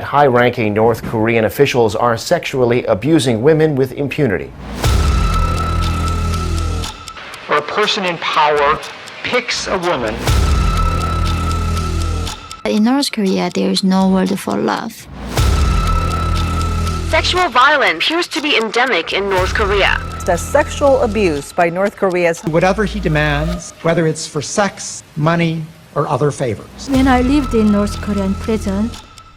high-ranking North Korean officials are sexually abusing women with impunity. Where a person in power picks a woman. In North Korea, there is no word for love. Sexual violence appears to be endemic in North Korea. The sexual abuse by North Korea's whatever he demands, whether it's for sex, money, or other favors. When I lived in North Korean prison,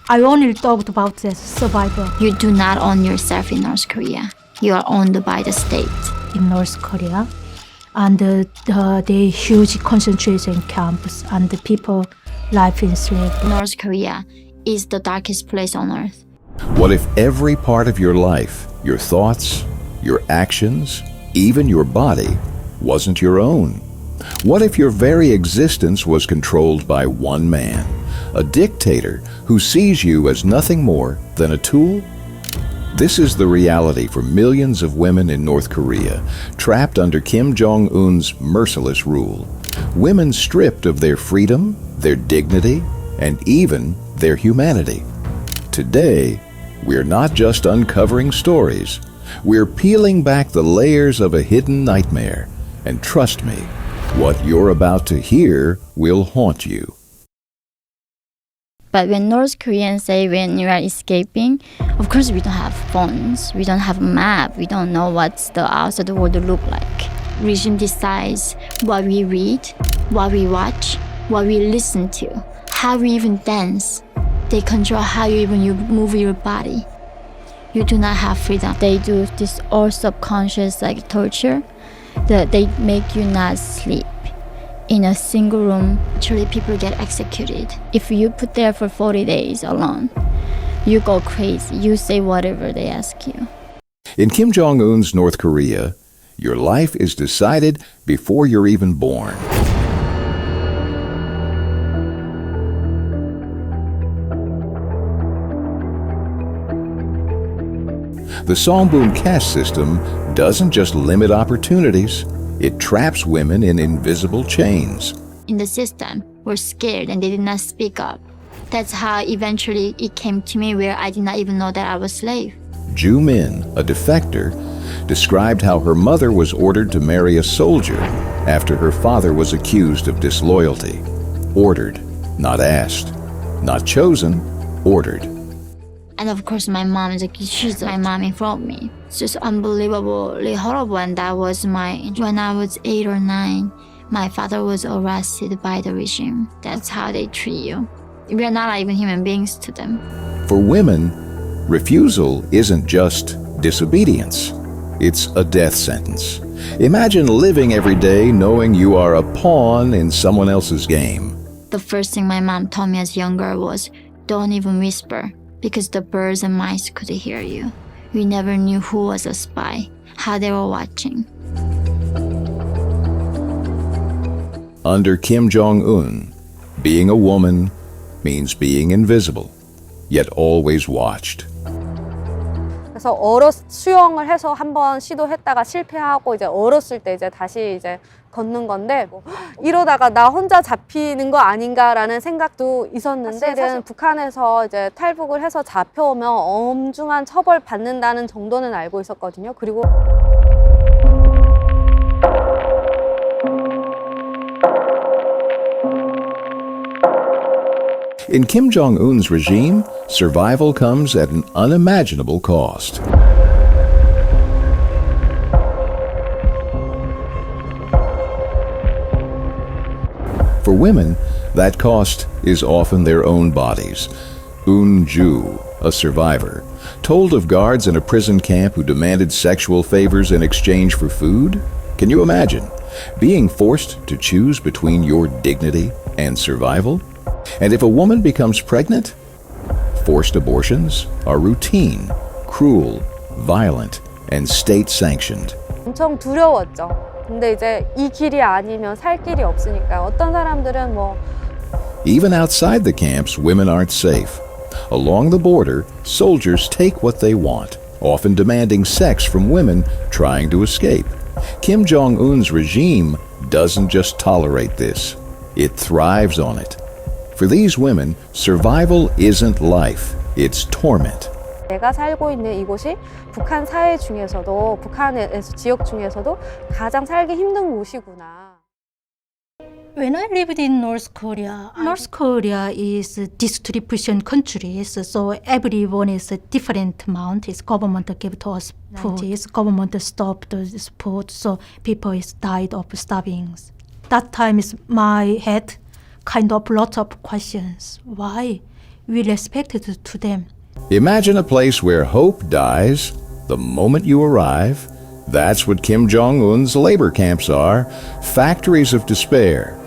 I only thought about the survival. You do not own yourself in North Korea. You are owned by the state. In North Korea, and the huge concentration camps and the people life in slavery. North Korea is the darkest place on earth. What if every part of your life, your thoughts, your actions, even your body, wasn't your own? What if your very existence was controlled by one man, a dictator who sees you as nothing more than a tool? This is the reality for millions of women in North Korea, trapped under Kim Jong Un's merciless rule. Women stripped of their freedom, their dignity, and even their humanity. Today, we're not just uncovering stories. We're peeling back the layers of a hidden nightmare. And trust me, what you're about to hear will haunt you. But when North Koreans say when you are escaping, of course we don't have phones, we don't have a map, we don't know what's the outside world look like. Regime decides what we read, what we watch, what we listen to, how we even dance. They control how you move your body. You do not have freedom. They do this all subconscious like torture that they make you not sleep. In a single room, actually people get executed. If you put there for 40 days alone, you go crazy. You say whatever they ask you. In Kim Jong Un's North Korea, your life is decided before you're even born. The Songbun caste system doesn't just limit opportunities, it traps women in invisible chains. In the system, we're scared and they did not speak up. That's how eventually it came to me where I did not even know that I was a slave. Ju Min, a defector, described how her mother was ordered to marry a soldier after her father was accused of disloyalty. Ordered, not asked. Not chosen, ordered. And of course, my mom is like, she's my mom in front of me. It's just unbelievably horrible. And that was when I was 8 or 9, my father was arrested by the regime. That's how they treat you. We are not even human beings to them. For women, refusal isn't just disobedience. It's a death sentence. Imagine living every day knowing you are a pawn in someone else's game. The first thing my mom told me as younger was, don't even whisper, because the birds and mice could hear you. We never knew who was a spy, how they were watching. Under Kim Jong Un, being a woman means being invisible, yet always watched. 그래서 수영을 해서 한번 시도했다가 실패하고 이제 얼었을 때 이제 다시 이제 걷는 건데 이러다가 나 혼자 잡히는 거 아닌가라는 생각도 있었는데 사실은 북한에서 이제 탈북을 해서 잡혀오면 엄중한 처벌 받는다는 정도는 알고 있었거든요. 그리고 In Kim Jong Un's regime, survival comes at an unimaginable cost. For women, that cost is often their own bodies. Un Ju, a survivor, told of guards in a prison camp who demanded sexual favors in exchange for food. Can you imagine being forced to choose between your dignity and survival? And if a woman becomes pregnant, forced abortions are routine, cruel, violent, and state-sanctioned. 엄청 두려웠죠. 근데 이제 이 길이 아니면 살 길이 없으니까 어떤 사람들은 Even outside the camps, women aren't safe. Along the border, soldiers take what they want, often demanding sex from women trying to escape. Kim Jong Un's regime doesn't just tolerate this, it thrives on it. For these women, survival isn't life, it's torment. 내가 살고 있는 이곳이 북한 사회 중에서도 북한에서 지역 중에서도 가장 살기 힘든 곳이구나. When I lived in North Korea is distribution country, so everyone is a different amount. It's government give to us food. It's government stopped the food, so people is died of starving. That time is my head kind of lot of questions. Why we respected to them? Imagine a place where hope dies the moment you arrive. That's what Kim Jong Un's labor camps are, factories of despair.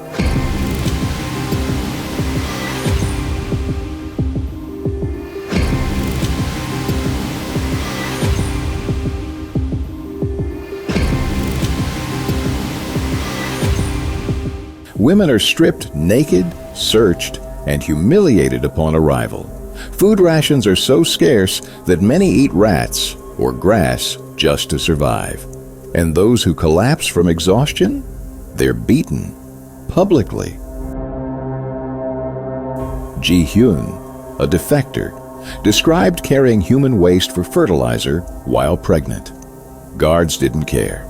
Women are stripped naked, searched, and humiliated upon arrival. Food rations are so scarce that many eat rats or grass just to survive. And those who collapse from exhaustion, they're beaten publicly. Ji-hyun, a defector, described carrying human waste for fertilizer while pregnant. Guards didn't care.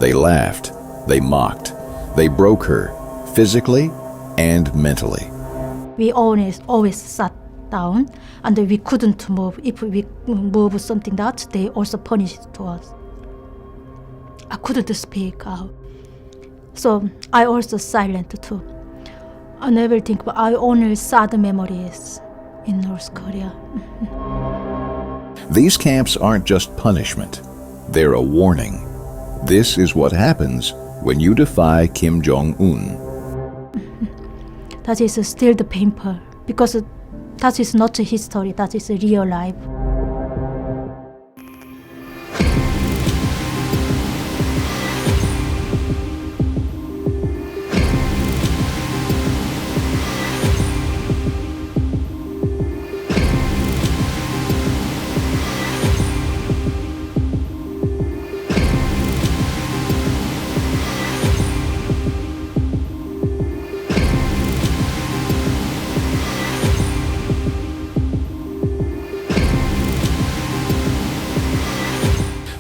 They laughed, they mocked, they broke her physically and mentally. We always sat down and we couldn't move. If we move something that, they also punished to us. I couldn't speak out. So I also silent too. I never think, but I only sad memories in North Korea. These camps aren't just punishment. They're a warning. This is what happens when you defy Kim Jong Un. That is still the painful because that is not a history, that is a real life.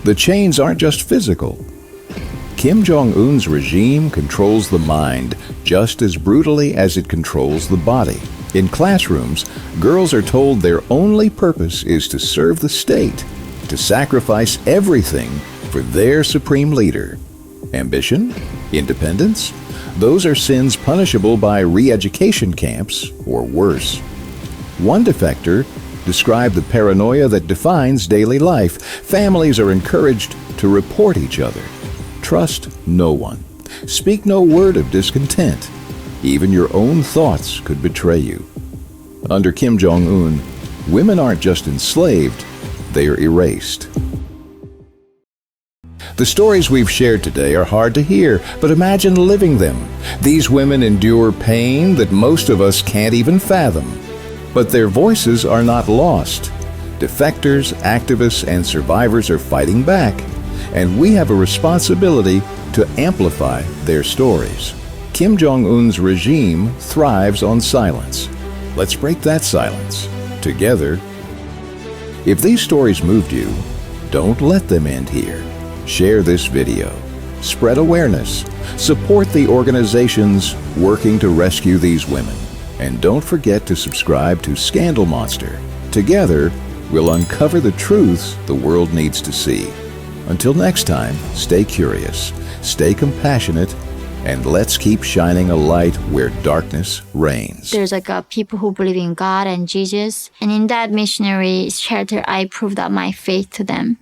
The chains aren't just physical. Kim Jong Un's regime controls the mind just as brutally as it controls the body. In classrooms, girls are told their only purpose is to serve the state, to sacrifice everything for their supreme leader. Ambition? Independence? Those are sins punishable by re-education camps or worse. One defector describe the paranoia that defines daily life. Families are encouraged to report each other. Trust no one. Speak no word of discontent. Even your own thoughts could betray you. Under Kim Jong Un, women aren't just enslaved, they are erased. The stories we've shared today are hard to hear, but imagine living them. These women endure pain that most of us can't even fathom. But their voices are not lost. Defectors, activists, and survivors are fighting back, and we have a responsibility to amplify their stories. Kim Jong Un's regime thrives on silence. Let's break that silence together. If these stories moved you, don't let them end here. Share this video. Spread awareness. Support the organizations working to rescue these women. And don't forget to subscribe to Scandal Monster. Together, we'll uncover the truths the world needs to see. Until next time, stay curious, stay compassionate, and let's keep shining a light where darkness reigns. There's people who believe in God and Jesus. And in that missionary shelter, I proved out my faith to them.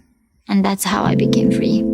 And that's how I became free.